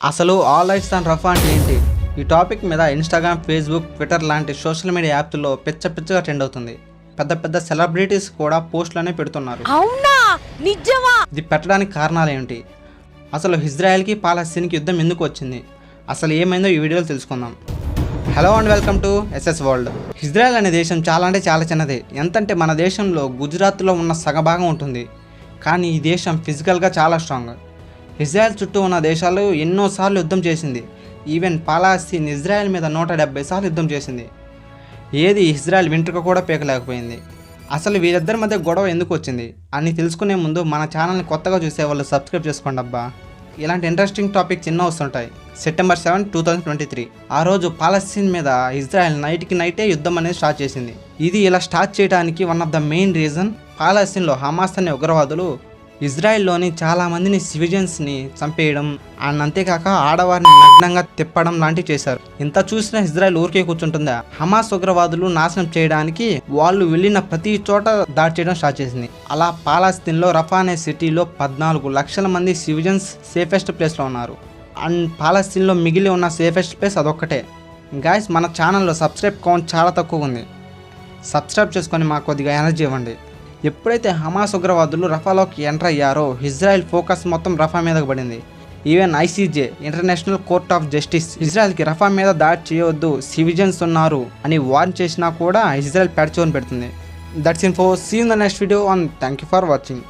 అసలు all eyes on రఫా అంటే ఏంటి? ఈ టాపిక్ మీద ఇన్స్టాగ్రామ్, ఫేస్బుక్, ట్విట్టర్ లాంటి సోషల్ మీడియా యాప్స్లో పిచ్చగా ట్రెండ్ అవుతుంది. పెద్ద సెలబ్రిటీస్ కూడా పోస్టులనే పెడుతున్నారు. అవునా, నిజమా? ఇది పెట్టడానికి కారణాలు ఏంటి? అసలు ఇజ్రాయెల్కి పాలస్తీన్కి యుద్ధం ఎందుకు వచ్చింది? అసలు ఏమైందో ఈ వీడియోలో తెలుసుకుందాం. Hello and welcome to SS world. Israel అనే దేశం చాలా అంటే చాలా చిన్నది. ఎంతంటే మన దేశంలో గుజరాత్లో ఉన్న సగభాగం ఉంటుంది. కానీ ఈ దేశం ఫిజికల్గా చాలా స్ట్రాంగ్. ఇజ్రాయెల్ చుట్టూ ఉన్న దేశాలు ఎన్నోసార్లు యుద్ధం చేసింది. ఈవెన్ పాలస్తీన్ ఇజ్రాయెల్ మీద 170 సార్లు యుద్ధం చేసింది. ఏది ఇజ్రాయెల్ వెంట్రుక కూడా పీకలేకపోయింది. అసలు వీరిద్దరి మధ్య గొడవ ఎందుకు వచ్చింది అని తెలుసుకునే ముందు మన ఛానల్ని కొత్తగా చూసే వాళ్ళు సబ్స్క్రైబ్ చేసుకోండి అబ్బా. ఇలాంటి ఇంట్రెస్టింగ్ టాపిక్ చిన్న వస్తుంటాయి. సెప్టెంబర్ 7, 2023 ఆ రోజు పాలస్తీన్ మీద ఇజ్రాయెల్ నైట్కి నైటే యుద్ధం అనేది స్టార్ట్ చేసింది. ఇది ఇలా స్టార్ట్ చేయడానికి one of the main reason, పాలస్తీన్లో హమాస్ అనే ఉగ్రవాదులు ఇజ్రాయెల్లోని చాలామందిని సివిలియన్స్ని చంపేయడం అండ్ అంతేకాక ఆడవారిని నగ్నంగా తిప్పడం లాంటివి చేశారు. ఇంత చూసిన ఇజ్రాయెల్ ఊరికే కూర్చుంటుందా? హమాస్ ఉగ్రవాదులు నాశనం చేయడానికి వాళ్ళు వెళ్ళిన ప్రతి చోట దాడి చేయడం స్టార్ట్ చేసింది. అలా పాలస్తీన్లో రఫా అనే సిటీలో 14 లక్షల మంది సివిలియన్స్ సేఫెస్ట్ ప్లేస్లో ఉన్నారు. అండ్ పాలస్తీన్లో మిగిలి ఉన్న సేఫెస్ట్ ప్లేస్ అదొక్కటే. గాయస్, మన ఛానల్లో సబ్స్క్రైబ్ కౌంట్ చాలా తక్కువ ఉంది. సబ్స్క్రైబ్ చేసుకొని మాకు కొద్దిగా ఎనర్జీ ఇవ్వండి. ఎప్పుడైతే హమాస్ ఉగ్రవాదులు రఫాలోకి ఎంటర్ అయ్యారో ఇజ్రాయెల్ ఫోకస్ మొత్తం రఫా మీదకు పడింది. Even ICJ, international court of justice, ఇజ్రాయెల్కి రఫా మీద దాడి చేయవద్దు, సివిలియన్స్ ఉన్నారు అని వార్న్ చేసినా కూడా ఇజ్రాయెల్ పెడుతుంది. That's in for see in the next video and thank you for watching.